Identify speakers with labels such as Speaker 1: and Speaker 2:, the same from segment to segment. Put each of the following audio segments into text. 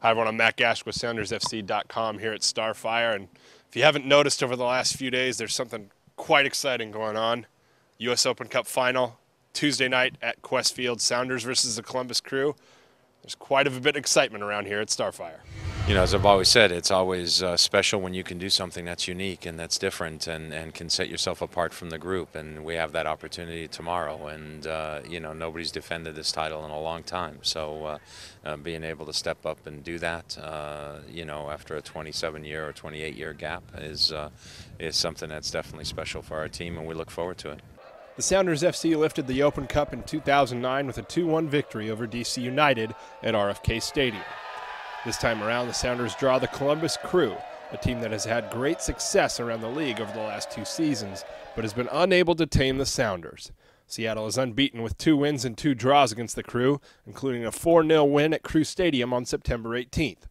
Speaker 1: Hi everyone, I'm Matt Gash with SoundersFC.com here at Starfire, and if you haven't noticed over the last few days, there's something quite exciting going on. U.S. Open Cup final, Tuesday night at Qwest Field, Sounders versus the Columbus Crew. There's quite a bit of excitement around here at Starfire.
Speaker 2: You know, as I've always said, it's always special when you can do something that's unique and that's different and can set yourself apart from the group. And we have that opportunity tomorrow. And, you know, nobody's defended this title in a long time. So being able to step up and do that, you know, after a 27-year or 28-year gap is something that's definitely special for our team, and we look forward to it.
Speaker 1: The Sounders FC lifted the Open Cup in 2009 with a 2-1 victory over DC United at RFK Stadium. This time around, the Sounders draw the Columbus Crew, a team that has had great success around the league over the last 2 seasons, but has been unable to tame the Sounders. Seattle is unbeaten with 2 wins and 2 draws against the Crew, including a 4-0 win at Crew Stadium on September 18th.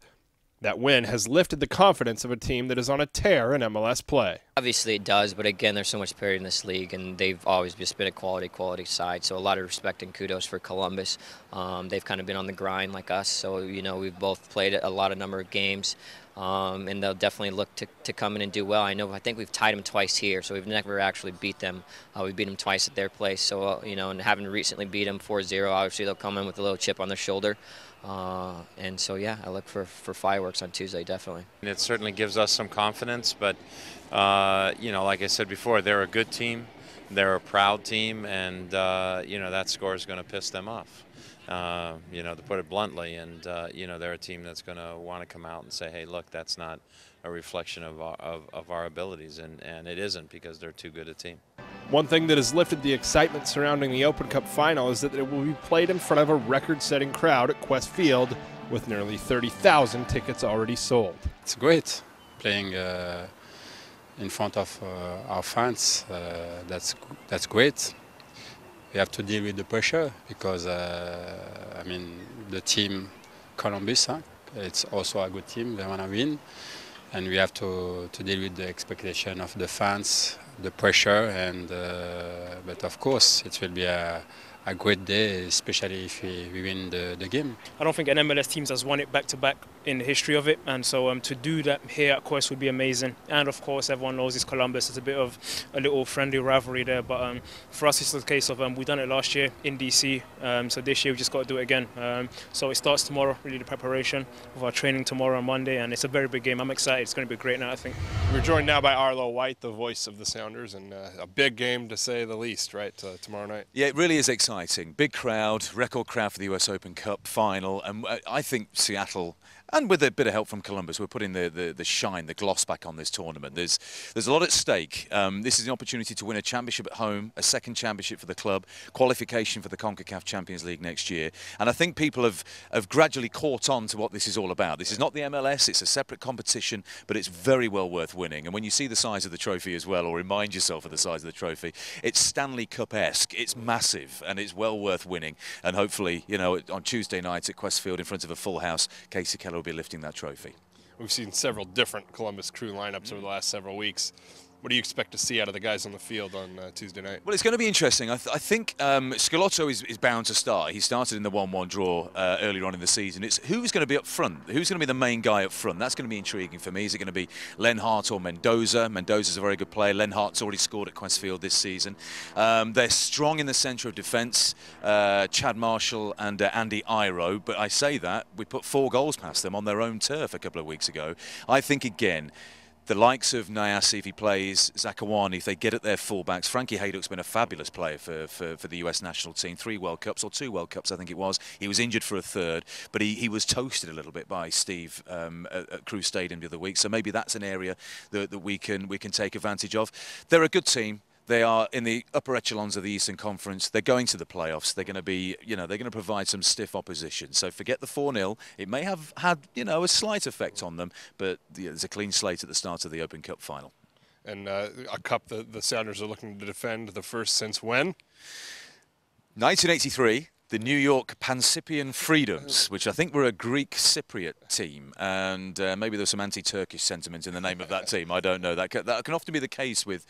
Speaker 1: That win has lifted the confidence of a team that is on a tear in MLS play.
Speaker 3: Obviously it does, but again, there's so much parity in this league, and they've always just been a quality side. So a lot of respect and kudos for Columbus. They've kind of been on the grind like us, so you know we've both played a number of games, and they'll definitely look to come in and do well. I think we've tied them twice here, so we've never actually beat them. We beat them twice at their place, so you know, and having recently beat them 4-0, obviously they'll come in with a little chip on their shoulder. And so, yeah, I look for fireworks on Tuesday, definitely.
Speaker 2: It certainly gives us some confidence, but, you know, like I said before, they're a good team, they're a proud team, and, you know, that score is going to piss them off, you know, to put it bluntly. And, you know, they're a team that's going to want to come out and say, hey, look, that's not a reflection of our abilities, and it isn't, because they're too good a team.
Speaker 1: One thing that has lifted the excitement surrounding the Open Cup final is that it will be played in front of a record-setting crowd at Qwest Field, with nearly 30,000 tickets already sold.
Speaker 4: It's great playing in front of our fans. That's great. We have to deal with the pressure because I mean, the team Columbus, it's also a good team. They want to win, and we have to deal with the expectation of the fans, the pressure, and but of course it will be a great day, especially if we win the game.
Speaker 5: I don't think an MLS team has won it back-to-back in the history of it, and so to do that here at Qwest would be amazing. And of course, everyone knows it's Columbus. It's a bit of a little friendly rivalry there, but for us it's the case of we've done it last year in DC, so this year we just got to do it again. So it starts tomorrow, really the preparation of our training tomorrow on Monday, and it's a very big game. I'm excited. It's going to be a great night, I think.
Speaker 1: We're joined now by Arlo White, the voice of the Sounders, and a big game to say the least, right, tomorrow night?
Speaker 6: Yeah, it really is exciting. Big crowd, record crowd for the US Open Cup final, and I think Seattle, and with a bit of help from Columbus, we're putting the shine, the gloss back on this tournament. There's a lot at stake. This is an opportunity to win a championship at home, a second championship for the club, qualification for the CONCACAF Champions League next year, and I think people have gradually caught on to what this is all about. This is not the MLS, it's a separate competition, but it's very well worth winning. And when you see the size of the trophy as well, or remind yourself of the size of the trophy, it's Stanley Cup-esque, it's massive, and it's well worth winning. And hopefully, you know, on Tuesday night at Qwest Field in front of a full house, Casey Keller will be lifting that trophy.
Speaker 1: We've seen several different Columbus Crew lineups over the last several weeks. What do you expect to see out of the guys on the field on Tuesday night?
Speaker 6: Well, it's going to be interesting. I think Scalotto is bound to start. He started in the 1-1 draw earlier on in the season. It's who's going to be up front? Who's going to be the main guy up front? That's going to be intriguing for me. Is it going to be Lenhart or Mendoza? Mendoza's a very good player. Lenhart's already scored at Qwest Field this season. They're strong in the centre of defence, Chad Marshall and Andy Iro. But I say that, we put 4 goals past them on their own turf a couple of weeks ago. I think, again, the likes of Nyasi, if he plays, Zakawani, if they get at their fullbacks. Frankie Haydock's been a fabulous player for the US national team. 3 World Cups, or 2 World Cups, I think it was. He was injured for a 3rd, but he was toasted a little bit by Steve at Crew Stadium the other week. So maybe that's an area that we can take advantage of. They're a good team. They are in the upper echelons of the Eastern Conference. They're going to the playoffs. They're going to be, you know, they're going to provide some stiff opposition. So forget the 4-0. It may have had, you know, a slight effect on them, but there's a clean slate at the start of the Open Cup final.
Speaker 1: And a cup that the Sounders are looking to defend, the first since when?
Speaker 6: 1983. the New York Pancipian Freedoms, which I think were a Greek Cypriot team, and maybe there's some anti-Turkish sentiment in the name of that team. I don't know. That can often be the case with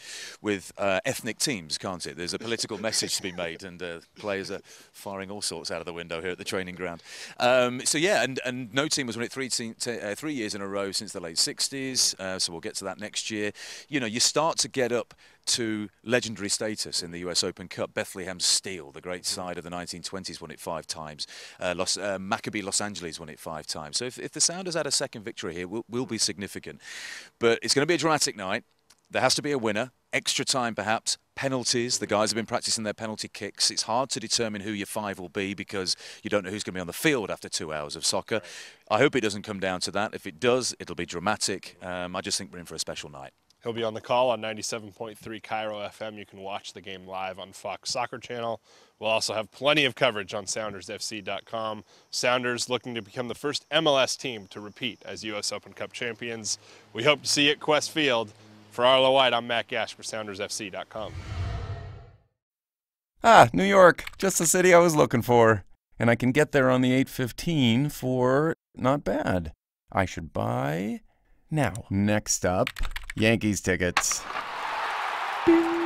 Speaker 6: ethnic teams, can't it? There's a political message to be made, and players are firing all sorts out of the window here at the training ground. So yeah, and no team has won it 3 years in a row since the late 60s. So we'll get to that next year. You know, you start to get up to legendary status in the US Open Cup. Bethlehem Steel, the great side of the 1920s, won it 5 times. Maccabi Los Angeles won it 5 times. So if the Sounders had a second victory here, will be significant. But it's going to be a dramatic night. There has to be a winner. Extra time, perhaps. Penalties. The guys have been practicing their penalty kicks. It's hard to determine who your 5 will be because you don't know who's going to be on the field after 2 hours of soccer. I hope it doesn't come down to that. If it does, it'll be dramatic. I just think we're in for a special night.
Speaker 1: He'll be on the call on 97.3 Cairo FM. You can watch the game live on Fox Soccer Channel. We'll also have plenty of coverage on SoundersFC.com. Sounders looking to become the first MLS team to repeat as US Open Cup champions. We hope to see you at Qwest Field. For Arlo White, I'm Matt Gash for SoundersFC.com.
Speaker 7: Ah, New York, just the city I was looking for. And I can get there on the 8:15 for not bad. I should buy now. Next up, Yankees tickets. Bing.